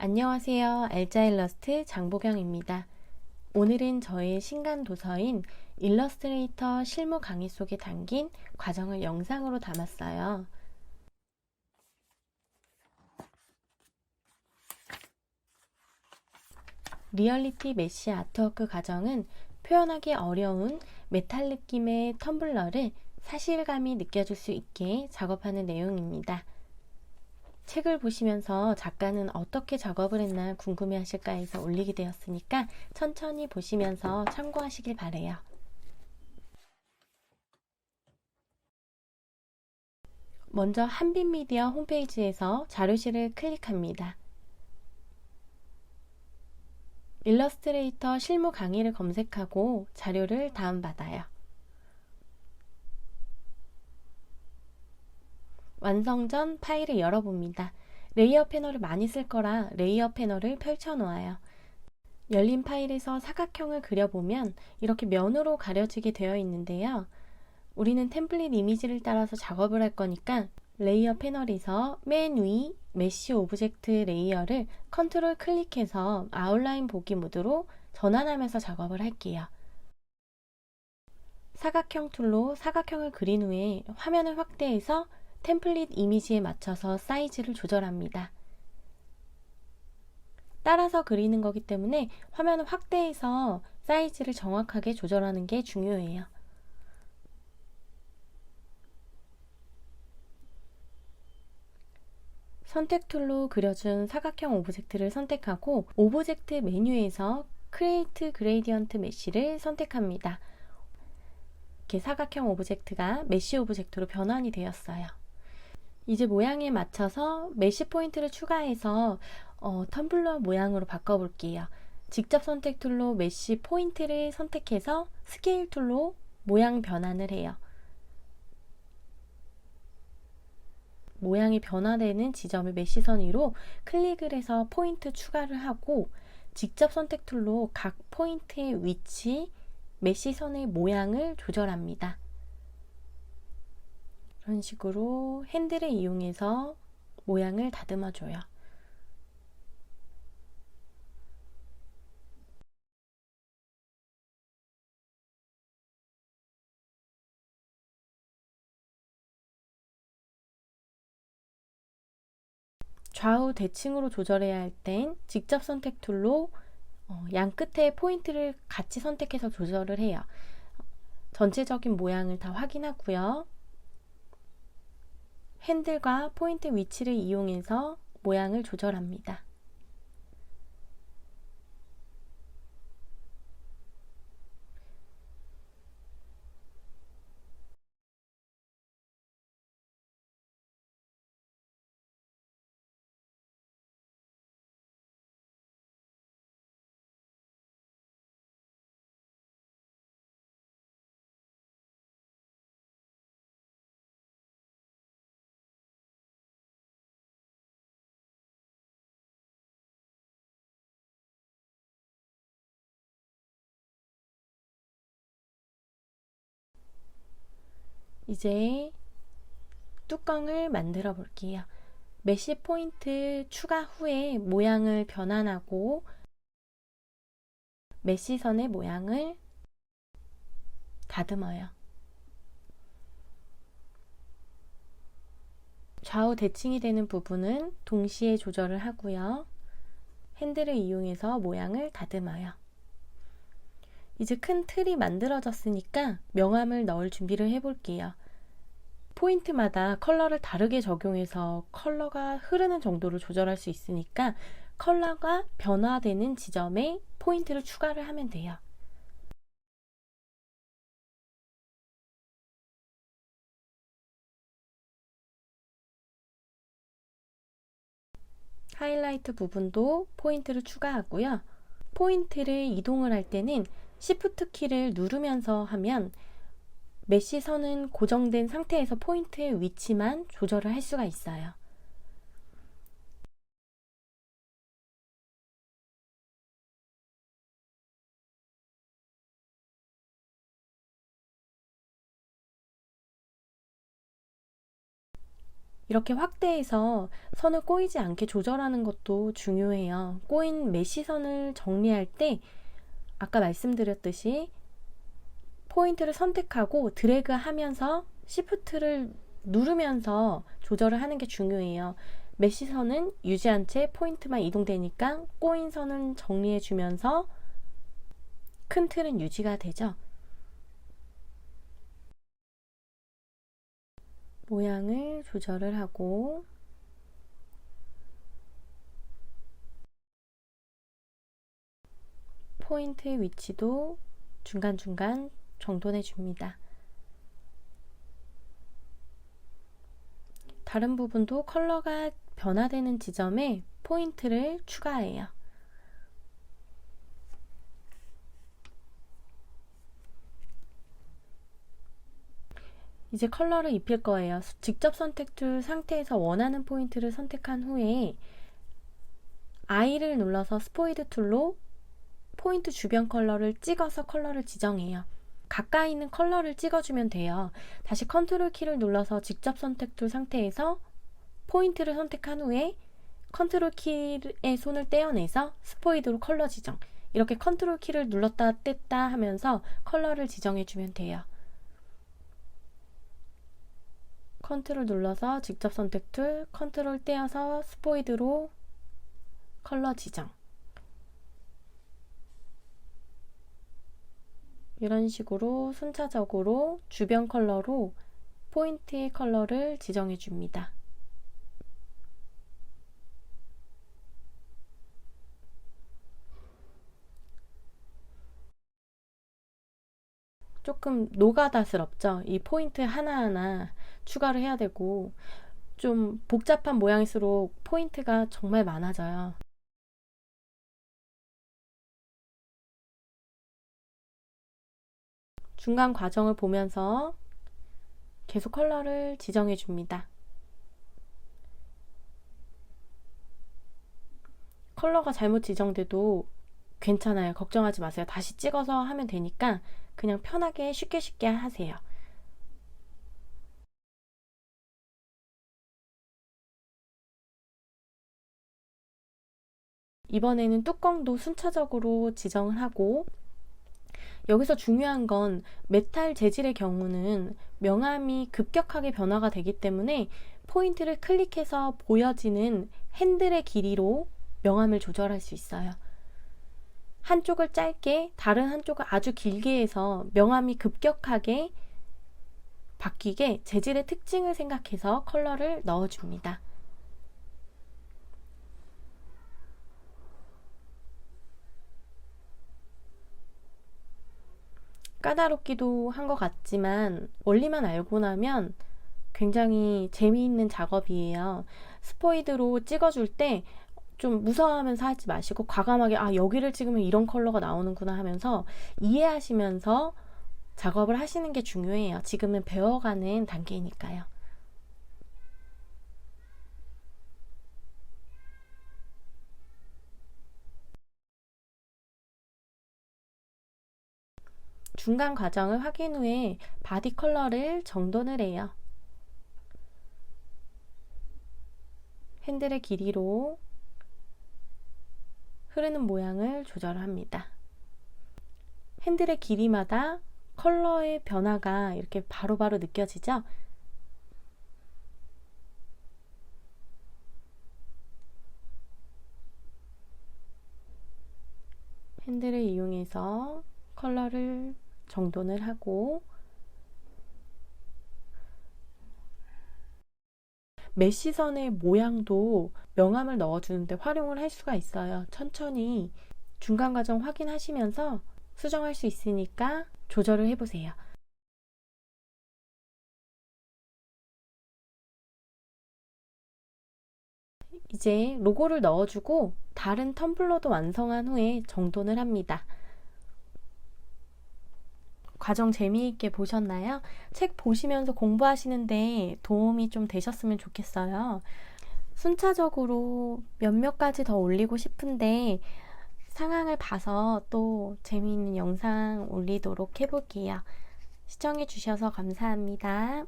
안녕하세요. 알짜일러스트 장보경입니다. 오늘은 저의 신간 도서인 일러스트레이터 실무 강의 속에 담긴 과정을 영상으로 담았어요. 리얼리티 메쉬 아트워크 과정은 표현하기 어려운 메탈 느낌의 텀블러를 사실감이 느껴질 수 있게 작업하는 내용입니다. 책을 보시면서 작가는 어떻게 작업을 했나 궁금해하실까 해서 올리게 되었으니까 천천히 보시면서 참고하시길 바래요. 먼저 한빛미디어 홈페이지에서 자료실을 클릭합니다. 일러스트레이터 실무 강의를 검색하고 자료를 다운받아요. 완성 전 파일을 열어봅니다. 레이어 패널을 많이 쓸 거라 레이어 패널을 펼쳐 놓아요. 열린 파일에서 사각형을 그려보면 이렇게 면으로 가려지게 되어 있는데요. 우리는 템플릿 이미지를 따라서 작업을 할 거니까 레이어 패널에서 맨 위 메쉬 오브젝트 레이어를 컨트롤 클릭해서 아웃라인 보기 모드로 전환하면서 작업을 할게요. 사각형 툴로 사각형을 그린 후에 화면을 확대해서 템플릿 이미지에 맞춰서 사이즈를 조절합니다. 따라서 그리는 거기 때문에 화면을 확대해서 사이즈를 정확하게 조절하는 게 중요해요. 선택 툴로 그려준 사각형 오브젝트를 선택하고 오브젝트 메뉴에서 크리에이트 그레디언트 메쉬를 선택합니다. 이렇게 사각형 오브젝트가 메쉬 오브젝트로 변환이 되었어요. 이제 모양에 맞춰서 메쉬 포인트를 추가해서 텀블러 모양으로 바꿔볼게요. 직접 선택 툴로 메쉬 포인트를 선택해서 스케일 툴로 모양 변환을 해요. 모양이 변화되는 지점을 메쉬선 위로 클릭을 해서 포인트 추가를 하고 직접 선택 툴로 각 포인트의 위치, 메쉬선의 모양을 조절합니다. 이런 식으로 핸들을 이용해서 모양을 다듬어 줘요. 좌우 대칭으로 조절해야 할 땐 직접 선택 툴로 양 끝에 포인트를 같이 선택해서 조절을 해요. 전체적인 모양을 다 확인하고요. 핸들과 포인트 위치를 이용해서 모양을 조절합니다. 이제 뚜껑을 만들어 볼게요. 메쉬 포인트 추가 후에 모양을 변환하고 메쉬선의 모양을 다듬어요. 좌우 대칭이 되는 부분은 동시에 조절을 하고요. 핸들을 이용해서 모양을 다듬어요. 이제 큰 틀이 만들어졌으니까 명암을 넣을 준비를 해볼게요. 포인트마다 컬러를 다르게 적용해서 컬러가 흐르는 정도를 조절할 수 있으니까 컬러가 변화되는 지점에 포인트를 추가를 하면 돼요. 하이라이트 부분도 포인트를 추가하고요. 포인트를 이동을 할 때는 Shift 키를 누르면서 하면 메쉬 선은 고정된 상태에서 포인트의 위치만 조절을 할 수가 있어요. 이렇게 확대해서 선을 꼬이지 않게 조절하는 것도 중요해요. 꼬인 메쉬 선을 정리할 때 아까 말씀드렸듯이 포인트를 선택하고 드래그 하면서 시프트를 누르면서 조절을 하는 게 중요해요. 메쉬 선은 유지한 채 포인트만 이동되니까 꼬인 선은 정리해 주면서 큰 틀은 유지가 되죠. 모양을 조절을 하고 포인트의 위치도 중간중간 정돈해 줍니다. 다른 부분도 컬러가 변화되는 지점에 포인트를 추가해요. 이제 컬러를 입힐 거예요. 직접 선택 툴 상태에서 원하는 포인트를 선택한 후에 I를 눌러서 스포이드 툴로 포인트 주변 컬러를 찍어서 컬러를 지정해요. 가까이 있는 컬러를 찍어주면 돼요. 다시 컨트롤 키를 눌러서 직접 선택 툴 상태에서 포인트를 선택한 후에 컨트롤 키의 손을 떼어내서 스포이드로 컬러 지정. 이렇게 컨트롤 키를 눌렀다 뗐다 하면서 컬러를 지정해주면 돼요. 컨트롤 눌러서 직접 선택 툴, 컨트롤 떼어서 스포이드로 컬러 지정. 이런 식으로 순차적으로 주변 컬러로 포인트의 컬러를 지정해 줍니다. 조금 노가다스럽죠? 이 포인트 하나하나 추가를 해야 되고 좀 복잡한 모양일수록 포인트가 정말 많아져요. 중간 과정을 보면서 계속 컬러를 지정해 줍니다. 컬러가 잘못 지정돼도 괜찮아요. 걱정하지 마세요. 다시 찍어서 하면 되니까 그냥 편하게 쉽게 하세요. 이번에는 뚜껑도 순차적으로 지정을 하고 여기서 중요한 건 메탈 재질의 경우는 명암이 급격하게 변화가 되기 때문에 포인트를 클릭해서 보여지는 핸들의 길이로 명암을 조절할 수 있어요. 한쪽을 짧게 다른 한쪽을 아주 길게 해서 명암이 급격하게 바뀌게 재질의 특징을 생각해서 컬러를 넣어줍니다. 까다롭기도 한 것 같지만 원리만 알고 나면 굉장히 재미있는 작업이에요. 스포이드로 찍어줄 때 좀 무서워하면서 하지 마시고 과감하게 여기를 찍으면 이런 컬러가 나오는구나 하면서 이해하시면서 작업을 하시는 게 중요해요. 지금은 배워가는 단계니까요. 중간 과정을 확인 후에 바디 컬러를 정돈을 해요. 핸들의 길이로 흐르는 모양을 조절합니다. 핸들의 길이마다 컬러의 변화가 이렇게 바로바로 느껴지죠? 핸들을 이용해서 컬러를 정돈을 하고 메쉬선의 모양도 명암을 넣어주는데 활용을 할 수가 있어요. 천천히 중간 과정 확인하시면서 수정할 수 있으니까 조절을 해보세요. 이제 로고를 넣어주고 다른 텀블러도 완성한 후에 정돈을 합니다. 과정 재미있게 보셨나요? 책 보시면서 공부하시는데 도움이 좀 되셨으면 좋겠어요. 순차적으로 몇몇 가지 더 올리고 싶은데 상황을 봐서 또 재미있는 영상 올리도록 해볼게요. 시청해주셔서 감사합니다.